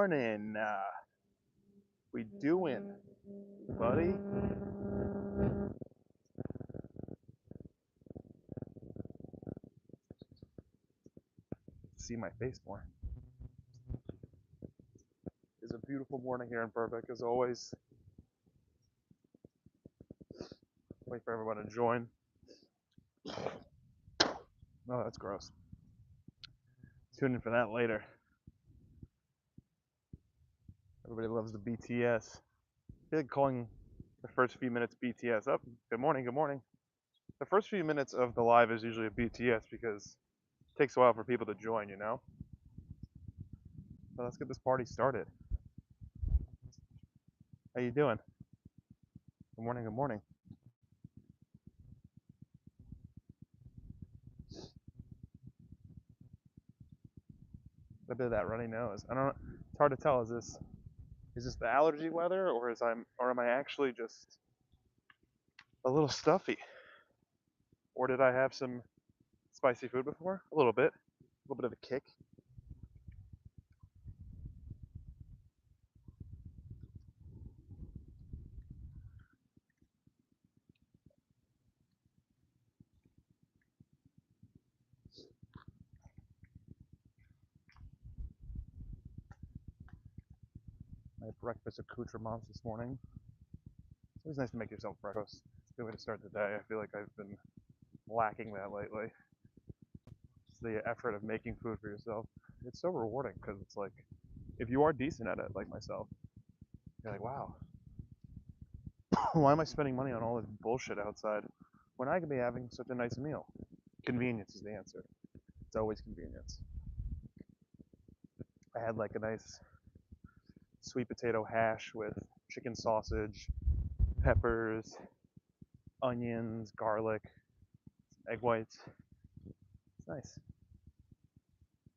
morning. We doing, buddy? See my face more. It's a beautiful morning here in Burbank, as always. Wait for everyone to join. Oh, that's gross. Tune in for that later. Everybody loves the BTS. I feel like calling the first few minutes BTS. Up. Good morning. Good morning. The first few minutes of the live is usually a BTS because it takes a while for people to join, you know? So let's get this party started. How you doing? Good morning. Good morning. A bit of that runny nose. I don't know. It's hard to tell. Is this the allergy weather, or am I actually just a little stuffy? Or did I have some spicy food before? A little bit. A little bit of a kick. My breakfast accoutrements this morning. It's always nice to make yourself breakfast. It's a good way to start the day. I feel like I've been lacking that lately. Just the effort of making food for yourself. It's so rewarding because it's like, if you are decent at it, like myself, you're like, wow, why am I spending money on all this bullshit outside when I could be having such a nice meal? Convenience is the answer. It's always convenience. I had like a nice sweet potato hash with chicken sausage, peppers, onions, garlic, egg whites. It's nice.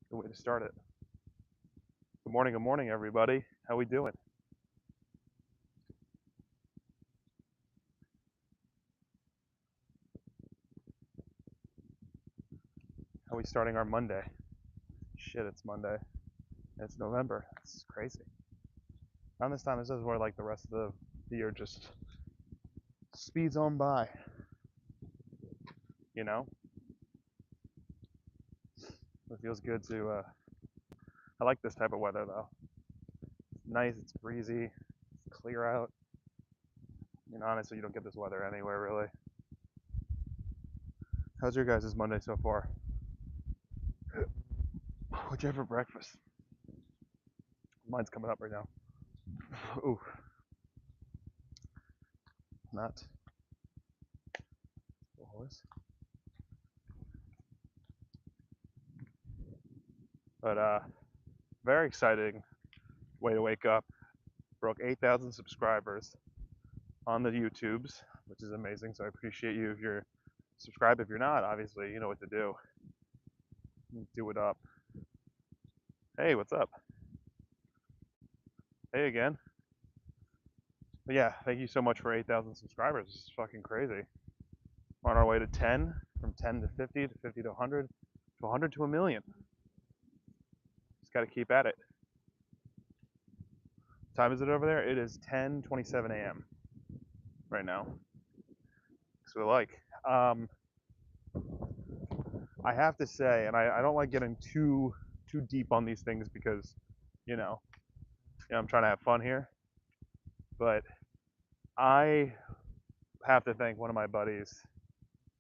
Good way to start it. Good morning, everybody. How we doing? How we starting our Monday? Shit, it's Monday. It's November. This is crazy. Around this time, this is where like the rest of the year just speeds on by. You know, it feels good to. I like this type of weather though. It's nice. It's breezy. It's clear out. You know, honestly, you don't get this weather anywhere really. How's your guys' Monday so far? What'd you have for breakfast? Mine's coming up right now. Ooh, not always. But very exciting way to wake up. Broke 8,000 subscribers on the YouTubes, which is amazing. So I appreciate you if you're subscribed. If you're not, obviously you know what to do. Do it up. Hey, what's up? Hey again. But yeah, thank you so much for 8,000 subscribers. It's fucking crazy. We're on our way to 10, from 10 to 50, to 50 to 100, to 100 to a million. Just got to keep at it. What time is it over there? It is 10:27 a.m. right now. So like, I have to say, and I don't like getting too deep on these things because, you know, I'm trying to have fun here. But I have to thank one of my buddies.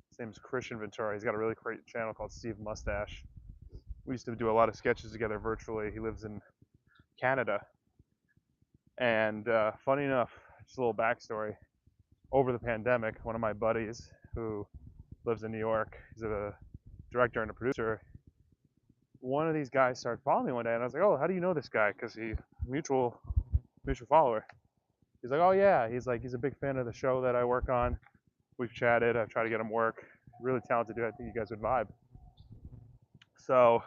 His name's Christian Ventura. He's got a really great channel called Steve Mustache. We used to do a lot of sketches together virtually. He lives in Canada. And funny enough, just a little backstory. Over the pandemic, one of my buddies who lives in New York, he's a director and a producer. One of these guys started following me one day, and I was like, "Oh, how do you know this guy?" Because he mutual follower. He's like, "Oh yeah." He's like, he's a big fan of the show that I work on. We've chatted. I've tried to get him work. Really talented dude. I think you guys would vibe. So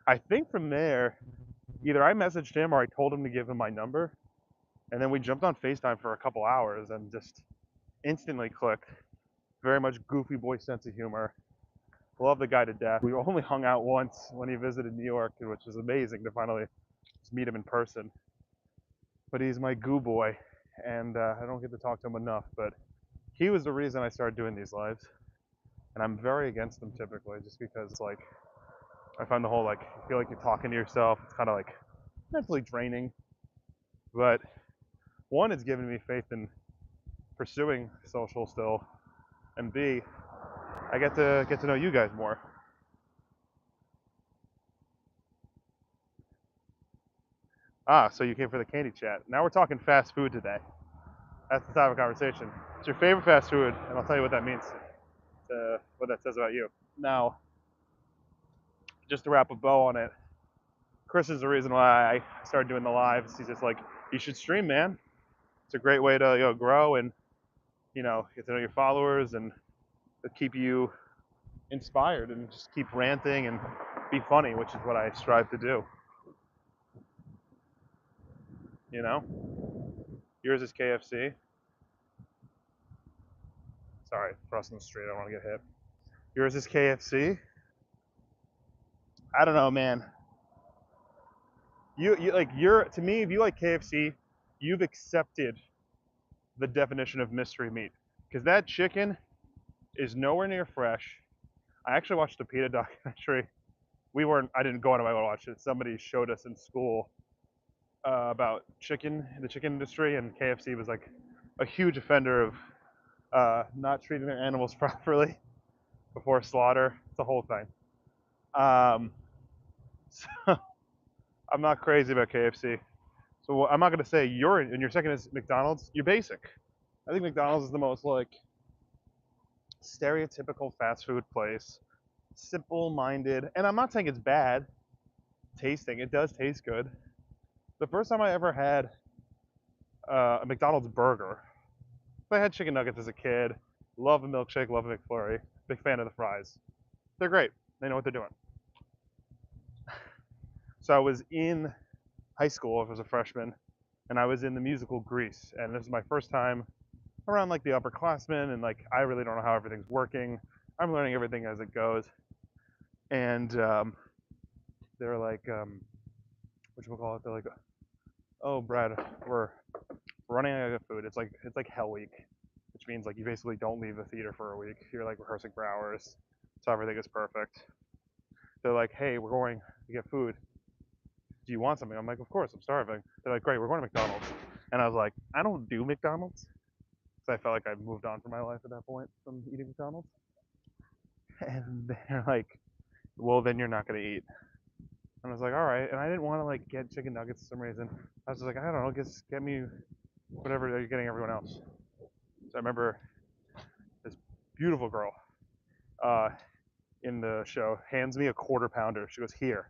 I think from there, either I messaged him or I told him to give him my number, and then we jumped on FaceTime for a couple hours and just instantly clicked. Very much goofy boy sense of humor. Love the guy to death. We only hung out once when he visited New York, which was amazing to finally just meet him in person. But he's my goo boy, and I don't get to talk to him enough. But he was the reason I started doing these lives, and I'm very against them typically, just because like I find the whole like you feel like you're talking to yourself. It's kind of like mentally draining. But one, it's given me faith in pursuing social still, and B, I get to know you guys more. Ah, so you came for the candy chat. Now we're talking fast food today. That's the topic of conversation. It's your favorite fast food, and I'll tell you what that means, what that says about you. Now, just to wrap a bow on it, Chris is the reason why I started doing the lives. He's just like, you should stream, man. It's a great way to grow and get to know your followers and keep you inspired and just keep ranting and be funny, which is what I strive to do. You know, yours is KFC. Sorry, crossing the street. I don't want to get hit. Yours is KFC. I don't know, man. You like you're to me. If you like KFC, you've accepted the definition of mystery meat because that chicken is nowhere near fresh. I actually watched a PETA documentary. We weren't. I didn't go on my own to watch it. Somebody showed us in school about the chicken industry, and KFC was like a huge offender of not treating their animals properly before slaughter. It's a whole thing. So I'm not crazy about KFC. So I'm not gonna say you're and your second is McDonald's. You're basic. I think McDonald's is the most like stereotypical fast food place, simple-minded, and I'm not saying it's bad tasting. It does taste good. The first time I ever had a McDonald's burger, I had chicken nuggets as a kid. Love a milkshake, love a McFlurry. Big fan of the fries. They're great. They know what they're doing. So I was in high school as a freshman, and I was in the musical Grease, and this is my first time around like the upperclassmen, and like I really don't know how everything's working. I'm learning everything as it goes, and they're like, what you call it? They're like, oh, Brad, we're running out of food. It's like Hell Week, which means like you basically don't leave the theater for a week. You're like rehearsing for hours, so everything is perfect. They're like, hey, we're going to get food. Do you want something? I'm like, of course, I'm starving. They're like, great, we're going to McDonald's. And I was like, I don't do McDonald's. So I felt like I moved on from my life at that point from eating McDonald's. And they're like, well, then you're not going to eat. And I was like, all right. And I didn't want to like get chicken nuggets for some reason. I was just like, I don't know, just get me whatever you're getting everyone else. So I remember this beautiful girl in the show hands me a quarter pounder. She goes, here.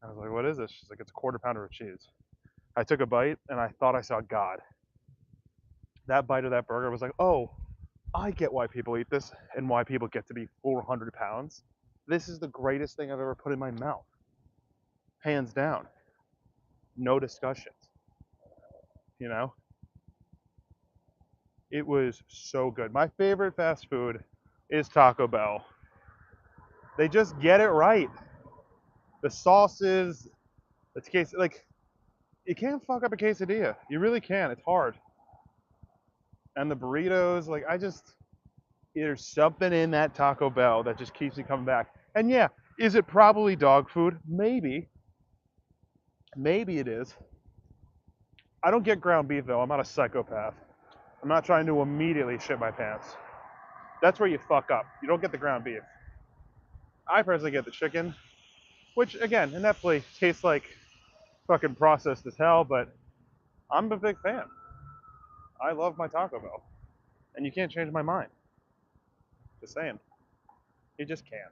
I was like, what is this? She's like, it's a quarter pounder of cheese. I took a bite and I thought I saw God. That bite of that burger was like, oh, I get why people eat this and why people get to be 400 pounds. This is the greatest thing I've ever put in my mouth. Hands down. No discussions. You know? It was so good. My favorite fast food is Taco Bell. They just get it right. The sauces, it's case like you can't fuck up a quesadilla. You really can. It's hard. And the burritos, like there's something in that Taco Bell that just keeps me coming back. And yeah, is it probably dog food? Maybe. Maybe it is. I don't get ground beef though. I'm not a psychopath. I'm not trying to immediately shit my pants. That's where you fuck up. You don't get the ground beef. I personally get the chicken, which again, in that place tastes like fucking processed as hell, but I'm a big fan. I love my Taco Bell. And you can't change my mind. Just saying. You just can't.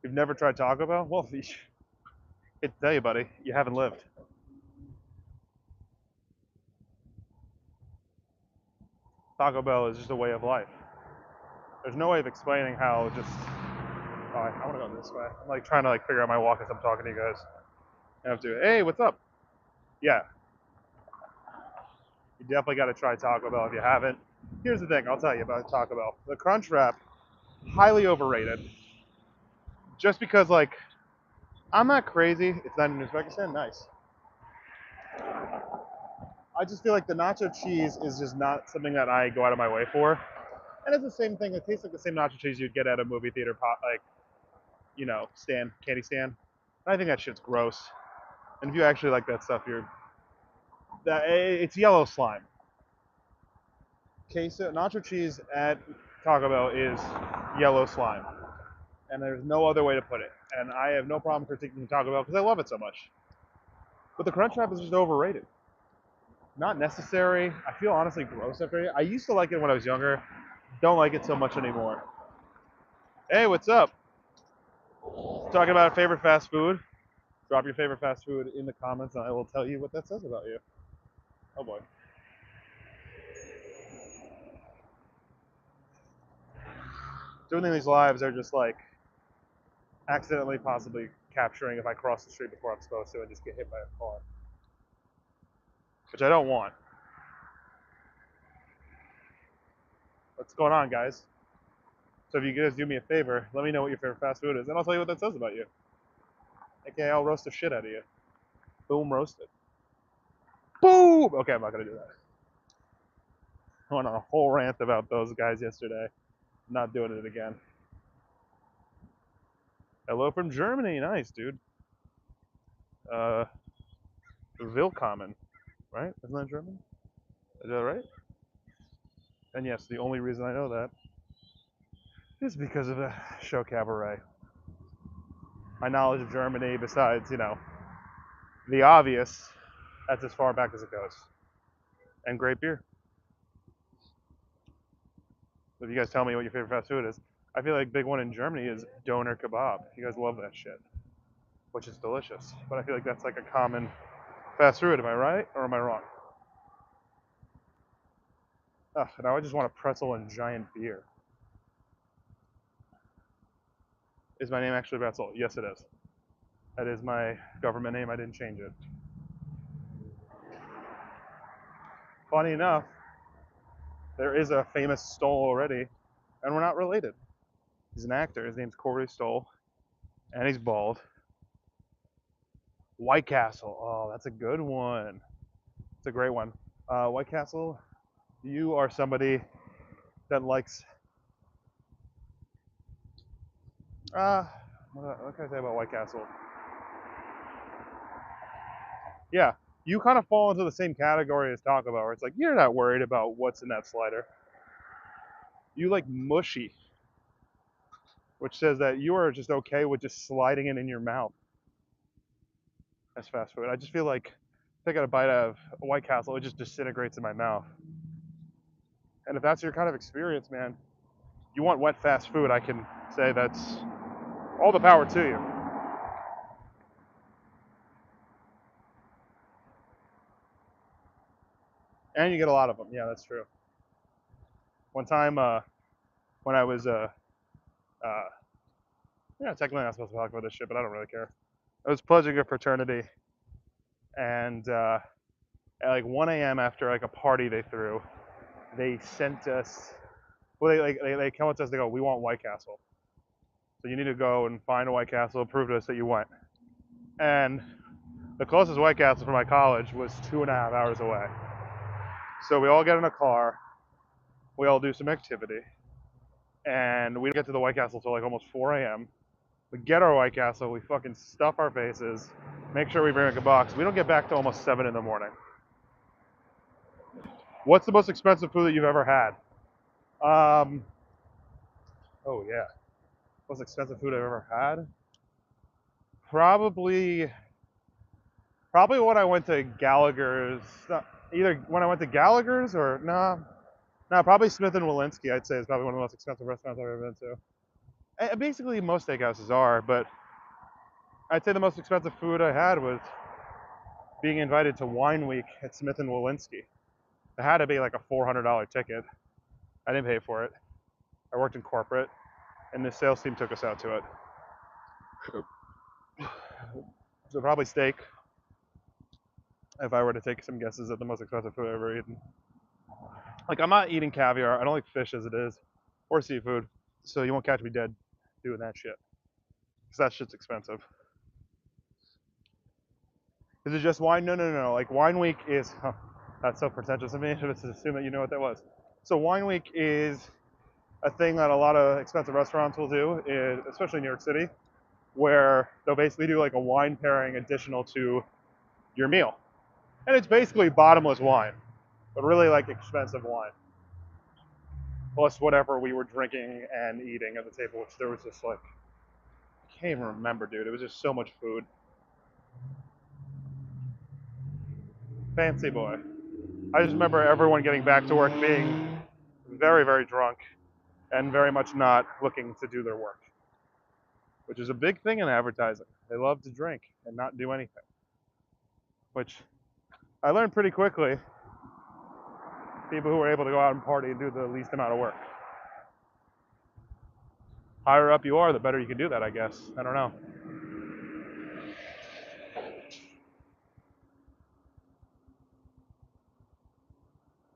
You've never tried Taco Bell? Well, I tell you, buddy, you haven't lived. Taco Bell is just a way of life. There's no way of explaining how just. Oh, I want to go this way. I'm like trying to like figure out my walk as I'm talking to you guys. I have to. Hey, what's up? Yeah, you definitely got to try Taco Bell if you haven't. Here's the thing I'll tell you about Taco Bell. The Crunch Wrap, highly overrated. Just because like I'm not crazy. It's not in Uzbekistan. Nice. I just feel like the nacho cheese is just not something that I go out of my way for. And it's the same thing. It tastes like the same nacho cheese you'd get at a movie theater, like stand, candy stand. I think that shit's gross. And if you actually like that stuff, it's yellow slime. Queso nacho cheese at Taco Bell is yellow slime, and there's no other way to put it. And I have no problem critiquing Taco Bell because I love it so much. But the Crunchwrap is just overrated. Not necessary. I feel honestly gross after it. I used to like it when I was younger. Don't like it so much anymore. Hey, what's up? Talking about a favorite fast food. Drop your favorite fast food in the comments, and I will tell you what that says about you. Oh boy. Doing these lives are just like accidentally possibly capturing if I cross the street before I'm supposed to and just get hit by a car, which I don't want. What's going on, guys? So if you guys do me a favor, let me know what your favorite fast food is, and I'll tell you what that says about you. Okay, I'll roast the shit out of you. Boom, roasted. Boom! Okay, I'm not gonna do that. I went on a whole rant about those guys yesterday. I'm not doing it again. Hello from Germany. Nice, dude. Uh, Willkommen, right? Isn't that German? Is that right? And yes, the only reason I know that is because of the show Cabaret. My knowledge of Germany, besides, the obvious, that's as far back as it goes. And great beer. If you guys tell me what your favorite fast food is, I feel like big one in Germany is doner kebab. You guys love that shit, which is delicious. But I feel like that's like a common fast food. Am I right or am I wrong? Ugh, now I just want a pretzel and giant beer. Is my name actually Betzel? Yes, it is. That is my government name. I didn't change it. Funny enough, there is a famous Stoll already, and we're not related. He's an actor. His name's Corey Stoll, and he's bald. White Castle. Oh, that's a good one. It's a great one. White Castle, you are somebody that likes. Uh, what can I say about White Castle? Yeah, you kind of fall into the same category as Taco Bell, where it's like you're not worried about what's in that slider. You like mushy, which says that you are just okay with just sliding it in your mouth as fast food. I just feel like if I got a bite out of a White Castle, it just disintegrates in my mouth. And if that's your kind of experience, man, you want wet fast food, I can say that's all the power to you. And you get a lot of them. Yeah, that's true. One time, when I was, yeah, technically I'm not supposed to talk about this shit, but I don't really care. I was pledging a fraternity, and at like 1 a.m. after like a party they threw, they sent us. Well, they come up to us. They go, "We want White Castle, so you need to go and find a White Castle, prove to us that you went." And the closest White Castle from my college was 2.5 hours away. So we all get in a car, we all do some activity, and we don't get to the White Castle till like almost 4 a.m. We get our White Castle, we fucking stuff our faces, make sure we bring like a box. We don't get back to almost 7 in the morning. What's the most expensive food that you've ever had? Oh yeah, most expensive food I've ever had? Probably, probably when I went to Gallagher's. Either when I went to Gallagher's or no, probably Smith and Walensky. I'd say is probably one of the most expensive restaurants I've ever been to. Basically, most steakhouses are, but I'd say the most expensive food I had was being invited to Wine Week at Smith and Walensky. It had to be like a $400 ticket. I didn't pay for it. I worked in corporate, and the sales team took us out to it. So probably steak. If I were to take some guesses at the most expensive food I've ever eaten. Like I'm not eating caviar. I don't like fish as it is, or seafood. So you won't catch me dead doing that shit. Cause that shit's expensive. Is it just wine? No, no, no, no. Like Wine Week is, huh, that's so pretentious of me. I should have assumed that you know what that was. So Wine Week is a thing that a lot of expensive restaurants will do, especially in New York City, where they'll basically do like a wine pairing additional to your meal. And it's basically bottomless wine, but really like expensive wine. Plus whatever we were drinking and eating at the table, which there was just like, I can't even remember, dude. It was just so much food. Fancy boy. I just remember everyone getting back to work being very, very drunk and very much not looking to do their work, which is a big thing in advertising. They love to drink and not do anything, which I learned pretty quickly. People who are able to go out and party and do the least amount of work. Higher up you are, the better you can do that, I guess. I don't know.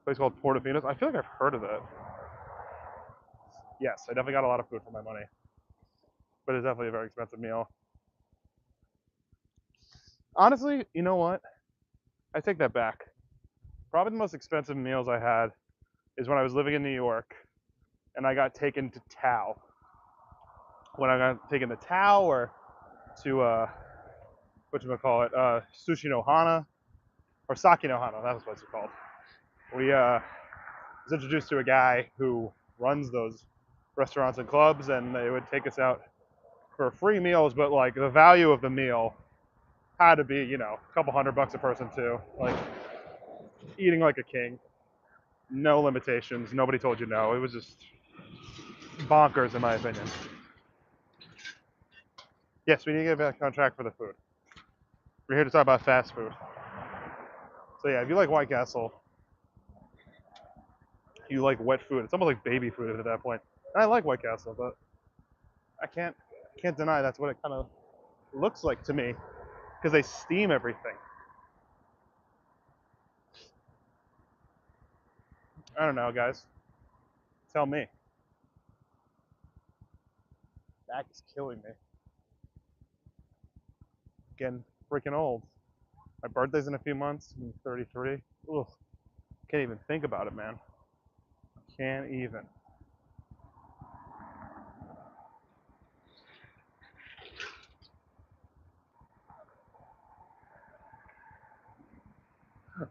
Place called Portofino's. I feel like I've heard of it. Yes, I definitely got a lot of food for my money, but it's definitely a very expensive meal. Honestly, you know what? I take that back. Probably the most expensive meals I had is when I was living in New York and I got taken to Tao. When I got taken to Tao or to whatchamacallit, Sushi no Hana or Saki no Hana, that was what it's called. We was introduced to a guy who runs those restaurants and clubs, and they would take us out for free meals, but like the value of the meal had to be, you know, a couple $100 a person too. Like eating like a king, no limitations, nobody told you no. It was just bonkers in my opinion. Yes, we need to get back on track for the food. We're here to talk about fast food. So yeah, if you like White Castle, you like wet food. It's almost like baby food at that point. And I like White Castle, but I can't deny that's what it kind of looks like to me because they steam everything. I don't know, guys. Tell me. Back is killing me. Getting freaking old. My birthday's in a few months. I'm 33. Ugh. Can't even think about it, man. Can't even.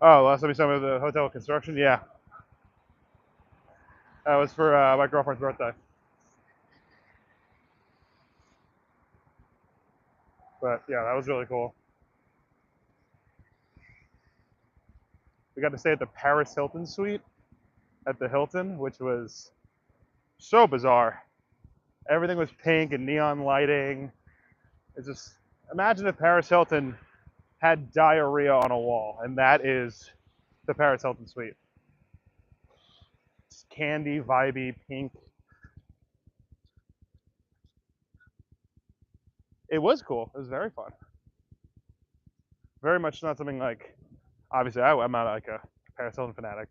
Oh, last time we saw me at the hotel construction? Yeah. That was for my girlfriend's birthday. But yeah, that was really cool. We got to stay at the Paris Hilton suite at the Hilton, which was so bizarre. Everything was pink and neon lighting. It's just imagine if Paris Hilton had diarrhea on a wall, and that is the Paris Hilton suite. It's candy, vibey, pink. It was cool. It was very fun. Very much not something like. Obviously, I'm not like a Paris Hilton fanatic.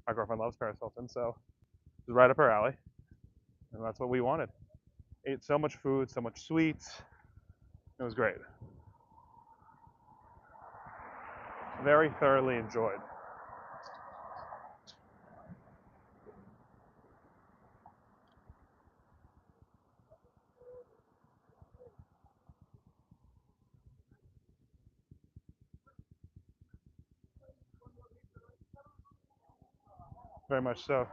My girlfriend loves Paris Hilton, so it was right up her alley, and that's what we wanted. Ate so much food, so much sweets. It was great. Very thoroughly enjoyed. Very much so.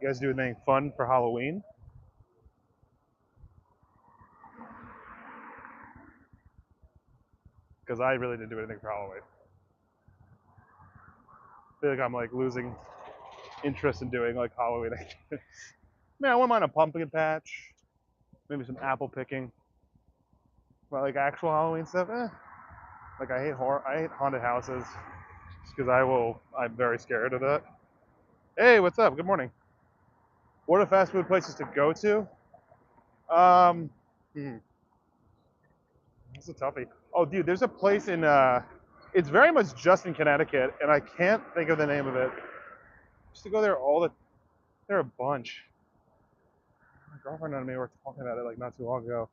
You guys do anything fun for Halloween? Because I really didn't do anything for Halloween. I feel like I'm like losing interest in doing like Halloween activities. Man, I wouldn't mind a pumpkin patch, maybe some apple picking, but like actual Halloween stuff, eh. Like I hate horror. I hate haunted houses just because I'm very scared of that. Hey, what's up? Good morning. What are fast food places to go to? Um, hmm, that's a toughie. Oh, dude, there's a place in it's very much just in Connecticut, and I can't think of the name of it. I used to go there all the. There are a bunch. My girlfriend and me were talking about it like not too long ago.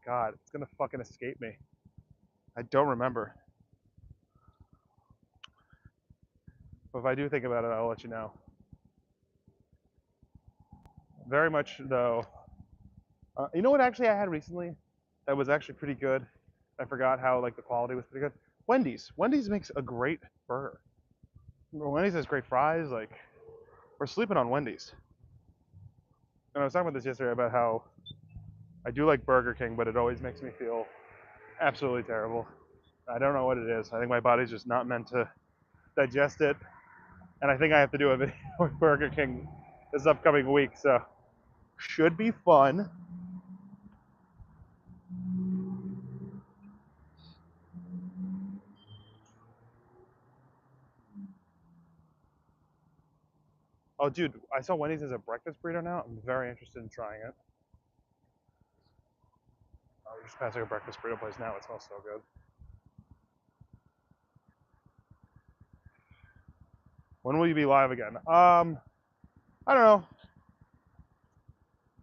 God, it's gonna fucking escape me. I don't remember. But if I do think about it, I'll let you know. Very much though. You know what actually I had recently that was actually pretty good? I forgot how like the quality was pretty good. Wendy's. Wendy's makes a great burger. Wendy's has great fries. Like we're sleeping on Wendy's. And I was talking about this yesterday about how I do like Burger King, but it always makes me feel absolutely terrible. I don't know what it is. I think my body's just not meant to digest it. And I think I have to do a video with Burger King this upcoming week, so should be fun. Oh, dude, I saw Wendy's as a breakfast burrito now. I'm very interested in trying it. Oh, we're just passing a breakfast burrito place now. It smells so good. When will you be live again? I don't know.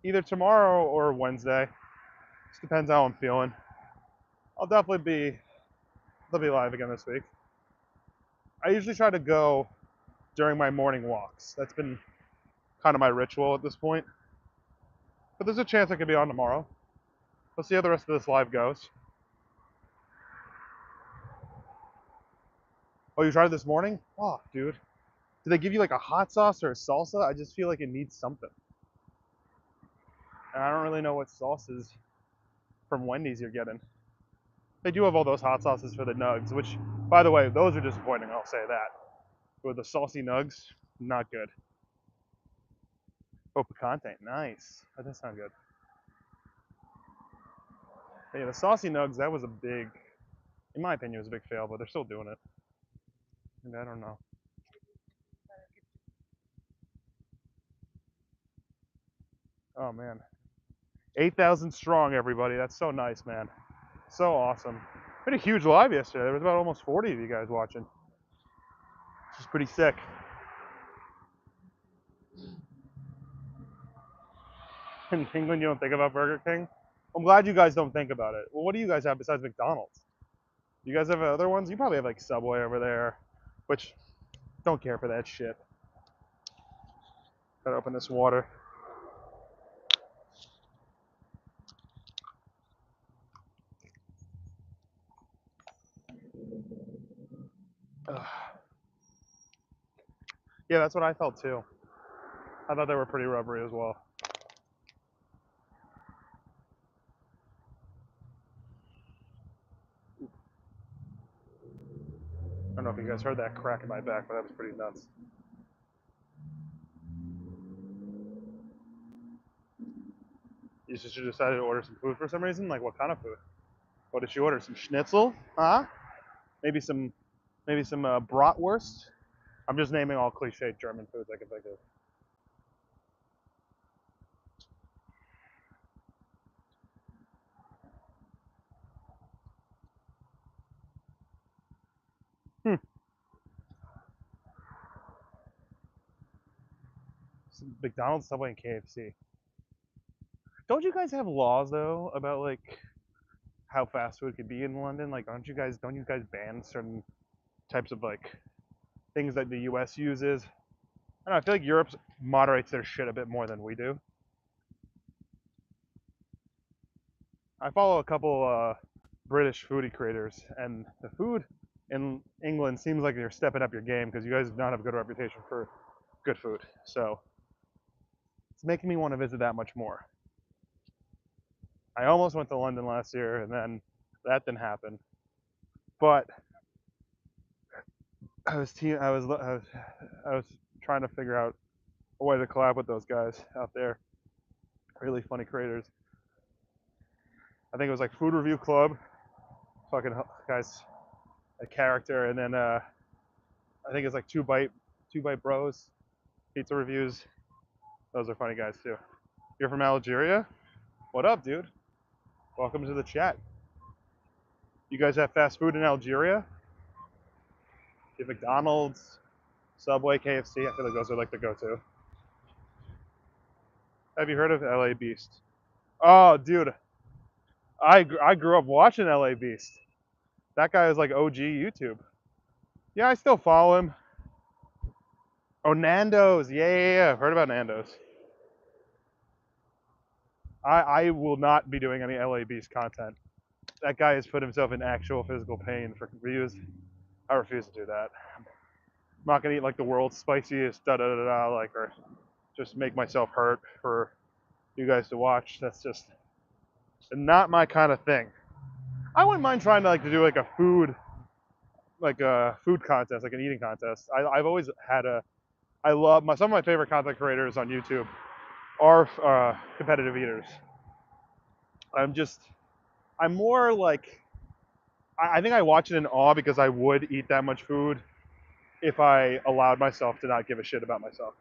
Either tomorrow or Wednesday. Just depends how I'm feeling. I'll definitely be live again this week. I usually try to go during my morning walks. That's been kind of my ritual at this point. But there's a chance I could be on tomorrow. We'll see how the rest of this live goes. Oh, you tried it this morning? Oh, dude. Did they give you like a hot sauce or a salsa? I just feel like it needs something. And I don't really know what sauces from Wendy's you're getting. They do have all those hot sauces for the nugs, which, by the way, those are disappointing, I'll say that. With the saucy nugs, not good. Oh, picante, nice. That does sound good. But yeah, the saucy nugs, that was a big, in my opinion, it was a big fail, but they're still doing it. And I don't know. Oh, man. 8,000 strong, everybody. That's so nice, man. So awesome. We had a huge live yesterday. There was about almost 40 of you guys watching. Which is pretty sick. In England, you don't think about Burger King? I'm glad you guys don't think about it. Well, what do you guys have besides McDonald's? You guys have other ones? You probably have like Subway over there, which don't care for that shit. Gotta open this water. Ugh. Yeah, that's what I felt too. I thought they were pretty rubbery as well. I don't know if you guys heard that crack in my back, but that was pretty nuts. You just decided to order some food for some reason? Like what kind of food? What did you order? Some schnitzel? Huh? Maybe some bratwurst? I'm just naming all cliched German foods I can think of. Hmm. Some McDonald's, Subway, and KFC. Don't you guys have laws though about like how fast food could be in London? Like, don't you guys ban certain types of like things that the U.S. uses? I don't know. I feel like Europe moderates their shit a bit more than we do. I follow a couple British foodie creators, and the food in England seems like you're stepping up your game because you guys do not have a good reputation for good food. So it's making me want to visit that much more. I almost went to London last year, and then that didn't happen. But I was trying to figure out a way to collab with those guys out there. Really funny creators. I think it was like Food Review Club, fucking guys, a character, and then I think it's like Two Bite Bros, pizza reviews. Those are funny guys too. You're from Algeria? What up, dude? Welcome to the chat. You guys have fast food in Algeria? You have McDonald's, Subway, KFC. I feel like those are like the go-to. Have you heard of LA Beast? Oh, dude. I grew up watching LA Beast. That guy is like OG YouTube. Yeah, I still follow him. Oh, Nando's. Yeah. Heard about Nando's. I will not be doing any LA Beast content. That guy has put himself in actual physical pain for views. I refuse to do that. I'm not gonna eat like the world's spiciest da da da da like or just make myself hurt for you guys to watch. That's just not my kind of thing. I wouldn't mind trying to like to do like a food contest, like an eating contest. I've always had a I love some of my favorite content creators on YouTube are competitive eaters. I'm just I'm more like I think I watch it in awe because I would eat that much food if I allowed myself to not give a shit about myself.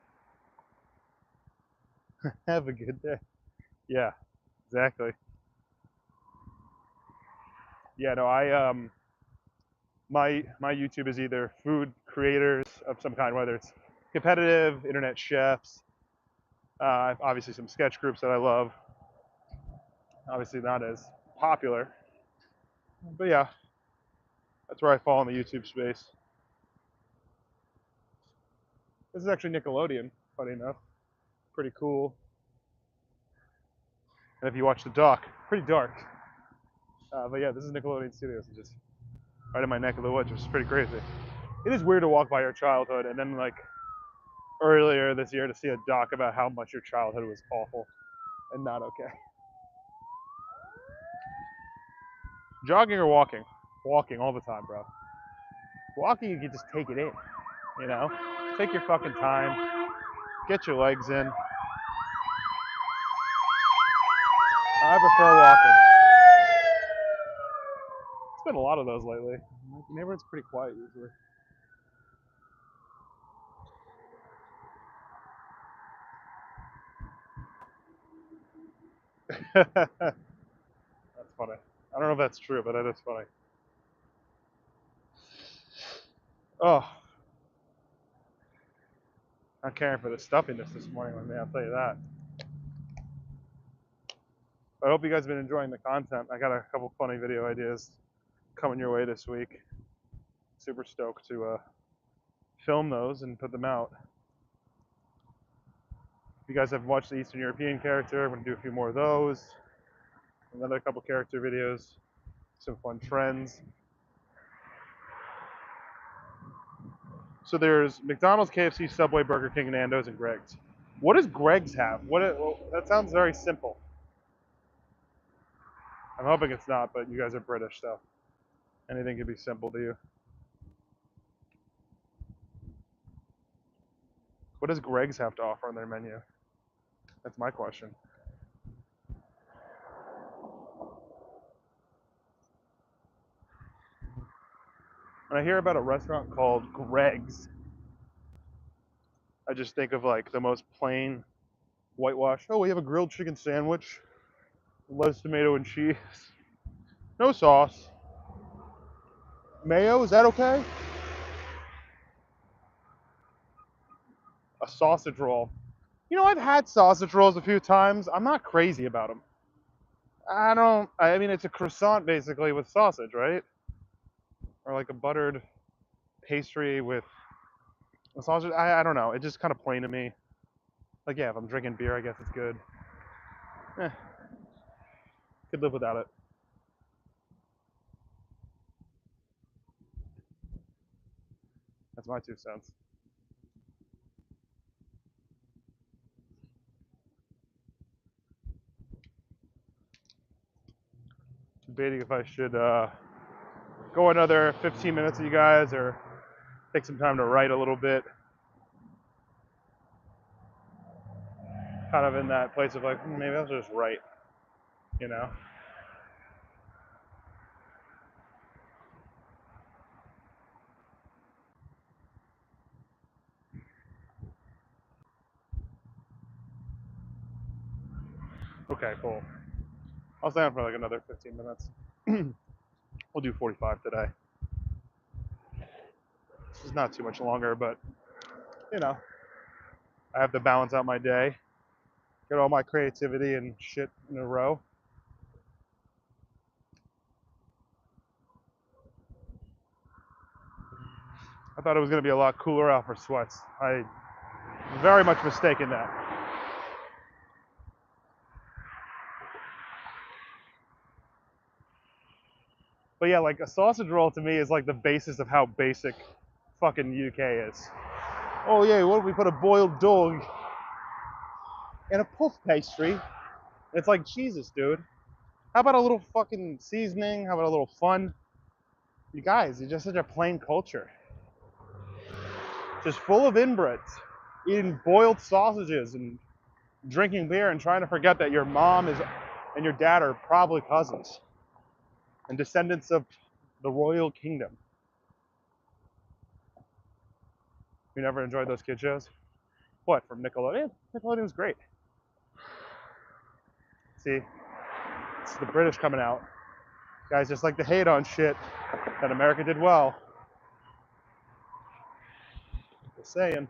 Have a good day. Yeah, exactly. Yeah, no, my YouTube is either food creators of some kind, whether it's competitive, internet chefs, obviously some sketch groups that I love. Obviously not as popular, but yeah, that's where I fall in the YouTube space. This is actually Nickelodeon, funny enough. Pretty cool. And if you watch the doc, pretty dark. But yeah, this is Nickelodeon Studios, just right in my neck of the woods, which is pretty crazy. It is weird to walk by your childhood and then like earlier this year to see a doc about how much your childhood was awful and not okay. Jogging or walking? Walking all the time, bro. Walking, you can just take it in, you know? Take your fucking time, get your legs in. I prefer walking. It's been a lot of those lately. The neighborhood's pretty quiet usually. That's funny. I don't know if that's true, but that is funny. Oh, not caring for the stuffiness this morning with me, I'll tell you that. I hope you guys have been enjoying the content. I got a couple funny video ideas coming your way this week. Super stoked to film those and put them out. If you guys have watched the Eastern European character, I'm going to do a few more of those. Another couple character videos, some fun trends. So there's McDonald's, KFC, Subway, Burger King, Nando's, and Greg's. What does Greg's have? Well, that sounds very simple. I'm hoping it's not, but you guys are British, so anything can be simple to you. What does Greg's have to offer on their menu? That's my question. When I hear about a restaurant called Greg's, I just think of like the most plain whitewash. Oh, we have a grilled chicken sandwich, lettuce, tomato, and cheese. No sauce. Mayo, is that okay? A sausage roll. You know, I've had sausage rolls a few times. I'm not crazy about them. I mean, it's a croissant basically with sausage, right? Or like a buttered pastry with a sausage. I don't know. It's just kind of plain to me. Like, yeah, if I'm drinking beer, I guess it's good. Eh, could live without it. That's my 2 cents. Debating if I should go another 15 minutes with you guys or take some time to write a little bit. Kind of in that place of like, maybe I'll just write, you know? Okay, cool. I'll stay on for like another 15 minutes. We'll do 45 today. It's not too much longer, but you know, I have to balance out my day, get all my creativity and shit in a row. I thought it was going to be a lot cooler out for sweats. I very much mistaken that. But yeah, like a sausage roll to me is like the basis of how basic fucking UK is. Oh yeah, what if we put a boiled dog in a puff pastry? It's like Jesus, dude. How about a little fucking seasoning? How about a little fun? You guys, you're just such a plain culture. Just full of inbreds, eating boiled sausages and drinking beer and trying to forget that your mom is and your dad are probably cousins and descendants of the royal kingdom. You never enjoyed those kid shows? What, from Nickelodeon? Nickelodeon was great. See, it's the British coming out. Guys just like to hate on shit that America did well. Just saying.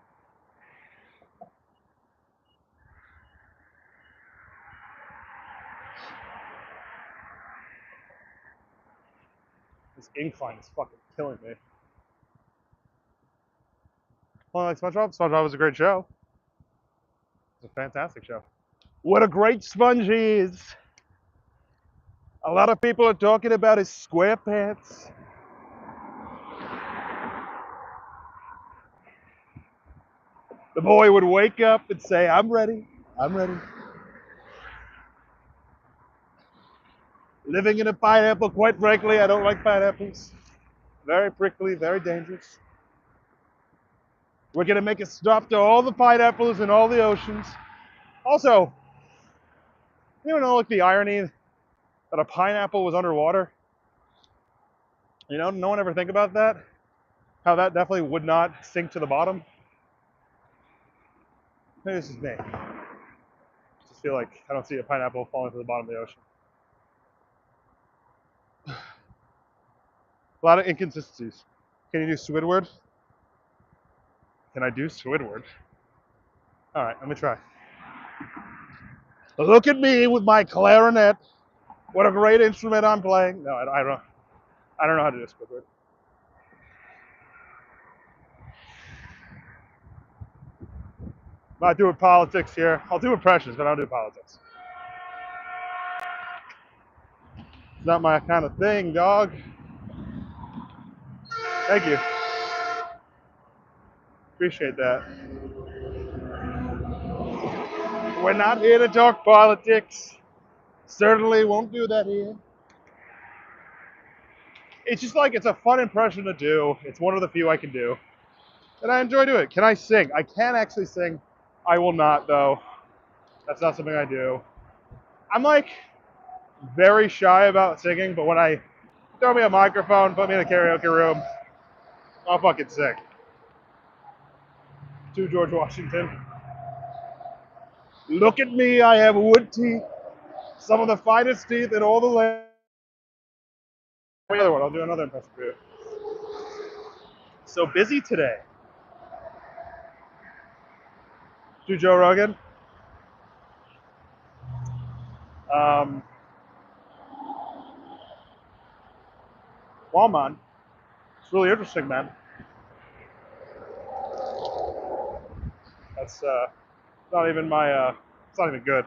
This incline is fucking killing me. Well, like SpongeBob? SpongeBob was a great show. It's a fantastic show. What a great sponge he is. A lot of people are talking about his SquarePants. The boy would wake up and say, I'm ready. I'm ready. Living in a pineapple, quite frankly, I don't like pineapples. Very prickly, very dangerous. We're going to make a stop to all the pineapples in all the oceans. Also, you know, like the irony that a pineapple was underwater? You know, no one ever think about that? How that definitely would not sink to the bottom? Maybe this is me. I just feel like I don't see a pineapple falling to the bottom of the ocean. A lot of inconsistencies. Can you do Squidward? Can I do Squidward? All right, let me try. Look at me with my clarinet. What a great instrument I'm playing. No, I don't know how to do Squidward. I'm not doing politics here. I'll do impressions, but I don't do politics. It's not my kind of thing, dog. Thank you. Appreciate that. We're not here to talk politics. Certainly won't do that here. It's just like it's a fun impression to do. It's one of the few I can do. And I enjoy doing it. Can I sing? I can actually sing. I will not, though. That's not something I do. I'm like very shy about singing, but when I throw me a microphone, put me in a karaoke room, I'll fucking sing. To George Washington. Look at me, I have wood teeth. Some of the finest teeth in all the land. Another one, I'll do another impression for you. So busy today. To Joe Rogan. Well, man, it's really interesting, man. That's not even my. It's not even good.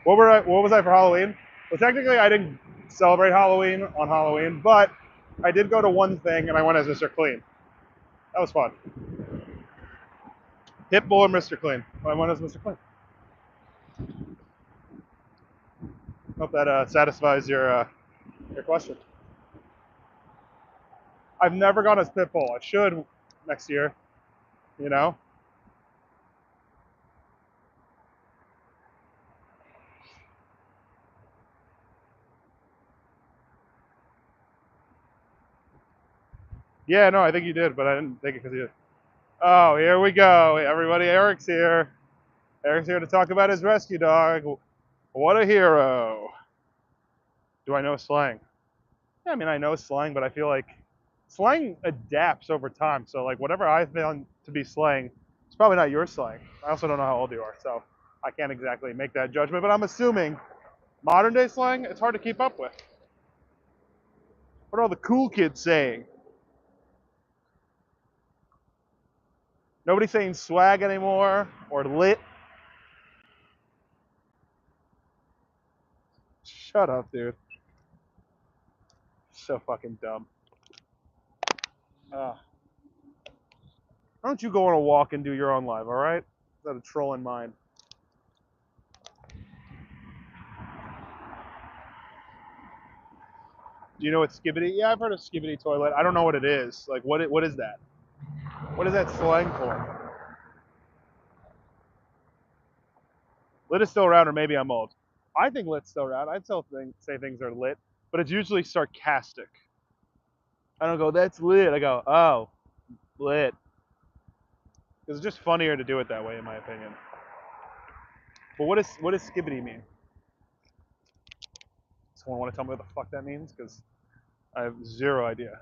What was I for Halloween? Well, technically, I didn't celebrate Halloween on Halloween, but I did go to one thing, and I went as Mr. Clean. That was fun. Pitbull or Mr. Clean? I went as Mr. Clean. Hope that satisfies your question. I've never gone as Pitbull. I should next year. You know. Yeah, no, I think you did, but I didn't think it because you did. Oh, here we go. Everybody, Eric's here. Eric's here to talk about his rescue dog. What a hero. Do I know slang? Yeah, I mean, I know slang, but I feel like slang adapts over time. So, like, whatever I found to be slang, it's probably not your slang. I also don't know how old you are, so I can't exactly make that judgment. But I'm assuming modern day slang, it's hard to keep up with. What are all the cool kids saying? Nobody's saying swag anymore or lit. Shut up, dude. So fucking dumb. Why don't you go on a walk and do your own live, all right? Instead of trolling mine. Do you know what Skibidi? Yeah, I've heard of Skibidi toilet. I don't know what it is. Like, what is that? What is that slang for? Lit is still around, or maybe I'm old. I think lit's still around. I'd still say things are lit, but it's usually sarcastic. I don't go, that's lit. I go, oh, lit. Because it's just funnier to do it that way, in my opinion. But what does Skibidi mean? Someone want to tell me what the fuck that means? Because I have zero idea.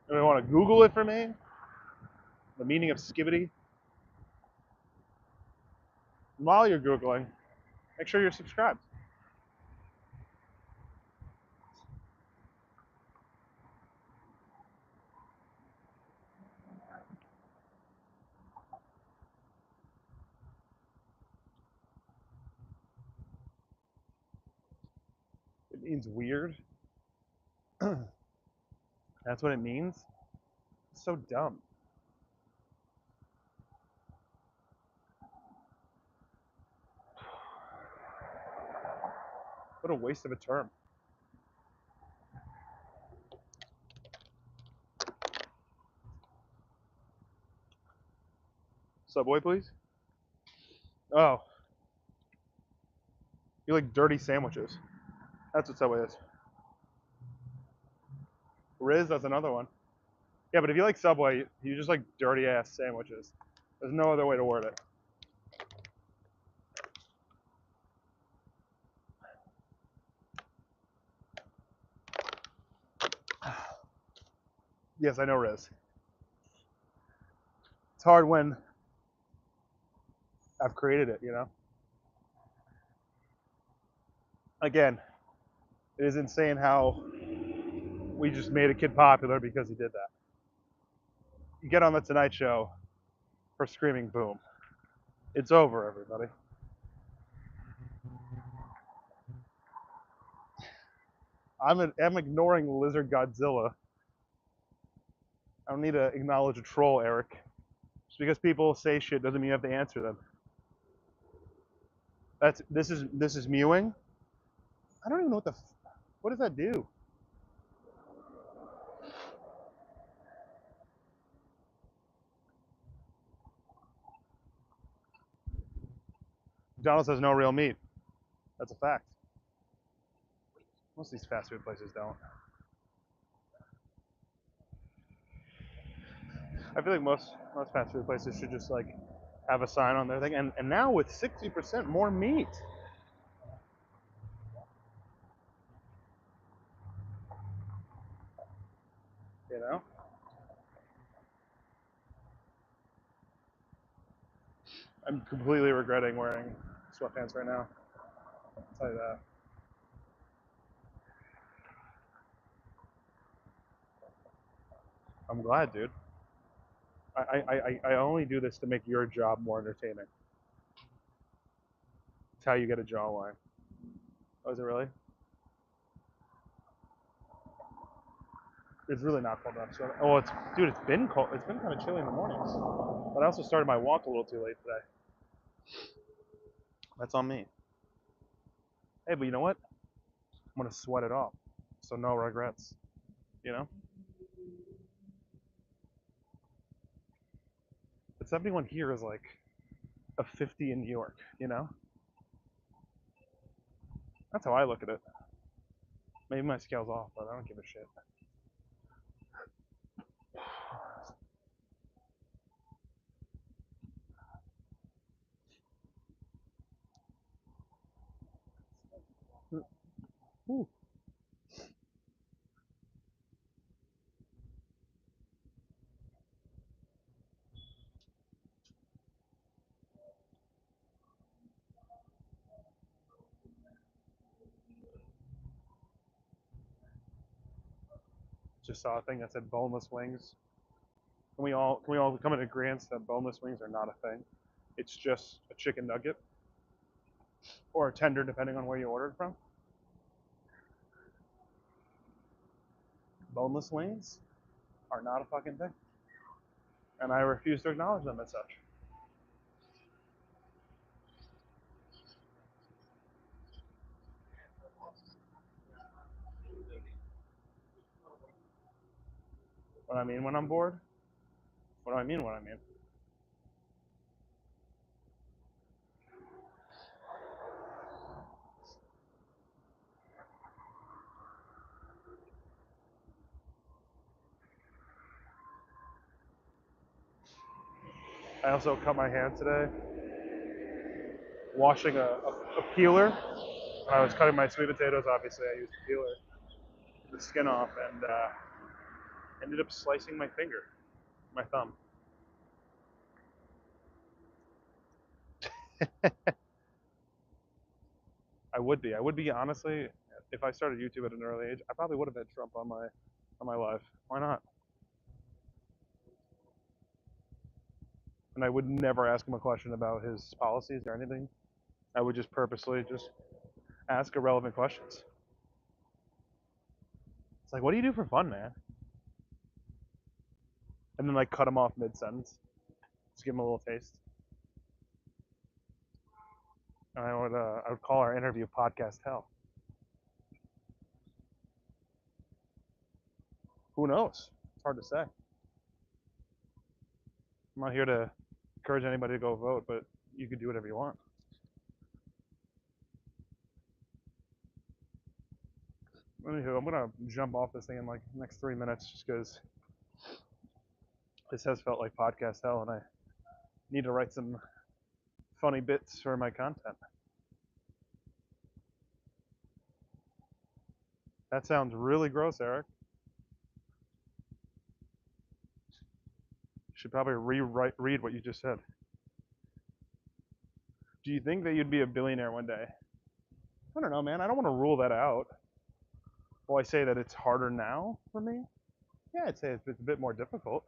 Anyone want to Google it for me? The meaning of Skibidi? And while you're Googling, make sure you're subscribed. It means weird. That's what it means? It's so dumb. What a waste of a term. Subway, please? Oh. You like dirty sandwiches. That's what Subway is. Riz, that's another one. Yeah, but if you like Subway, you just like dirty ass sandwiches. There's no other way to word it. Yes, I know Riz. It's hard when I've created it, you know? Again, it is insane how we just made a kid popular because he did that. You get on the Tonight Show for screaming boom. It's over, everybody. I'm ignoring Lizard Godzilla. I don't need to acknowledge a troll, Eric. Just because people say shit doesn't mean you have to answer them. This is mewing. I don't even know what does that do? McDonald's has no real meat. That's a fact. Most of these fast food places don't. I feel like most fast food places should just like have a sign on their thing. And now with 60% more meat. You know? I'm completely regretting wearing sweatpants right now. I'll tell you that. I'm glad, dude. I only do this to make your job more entertaining. It's how you get a jawline. Oh, is it really? It's really not cold enough. So, oh, dude, it's been cold. It's been kind of chilly in the mornings. But I also started my walk a little too late today. That's on me. Hey, but you know what? I'm gonna sweat it off, so no regrets. You know? But 71 here is like a 50 in New York. You know? That's how I look at it. Maybe my scale's off, but I don't give a shit. Ooh. just saw a thing that said boneless wings. Can we all come in agreement that boneless wings are not a thing? It's just a chicken nugget or a tender, depending on where you ordered from. Boneless wings are not a fucking thing, and I refuse to acknowledge them as such. What I mean when I'm bored? What do I mean? What I mean? I also cut my hand today washing a peeler. When I was cutting my sweet potatoes, obviously I used a peeler, the skin off, and ended up slicing my finger, my thumb. I would be honestly, if I started YouTube at an early age, I probably would have had Trump on my live. Why not? And I would never ask him a question about his policies or anything. I would just purposely just ask irrelevant questions. It's like, what do you do for fun, man? And then like cut him off mid sentence, just give him a little taste. And I would call our interview podcast hell. Who knows? It's hard to say. I'm not here to encourage anybody to go vote, but you can do whatever you want. Anywho, I'm gonna jump off this thing in like the next 3 minutes just because this has felt like podcast hell, and I need to write some funny bits for my content. That sounds really gross, Eric. You should probably read what you just said. Do you think that you'd be a billionaire one day? I don't know, man. I don't want to rule that out. Will I say that it's harder now for me? Yeah, I'd say it's a bit more difficult.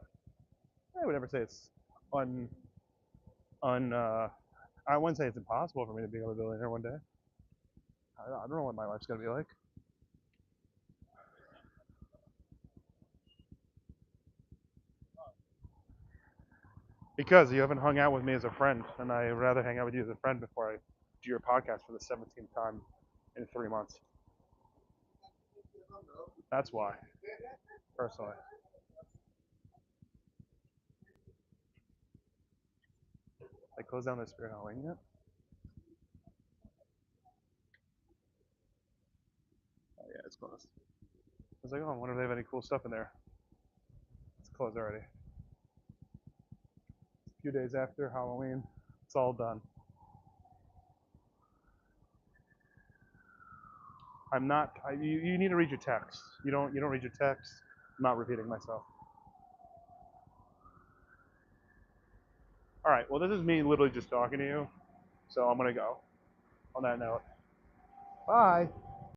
I would never say it's un un. I wouldn't say it's impossible for me to become a billionaire one day. I don't know what my life's gonna be like. Because you haven't hung out with me as a friend, and I'd rather hang out with you as a friend before I do your podcast for the 17th time in 3 months. That's why, personally. I closed down the Spirit Halloween yet? Oh yeah, it's closed. I was like, oh, I wonder if they have any cool stuff in there. It's closed already. A few days after Halloween, it's all done. I'm not. You need to read your text. You don't read your text. I'm not repeating myself. All right. Well, this is me literally just talking to you, so I'm gonna go. On that note, bye.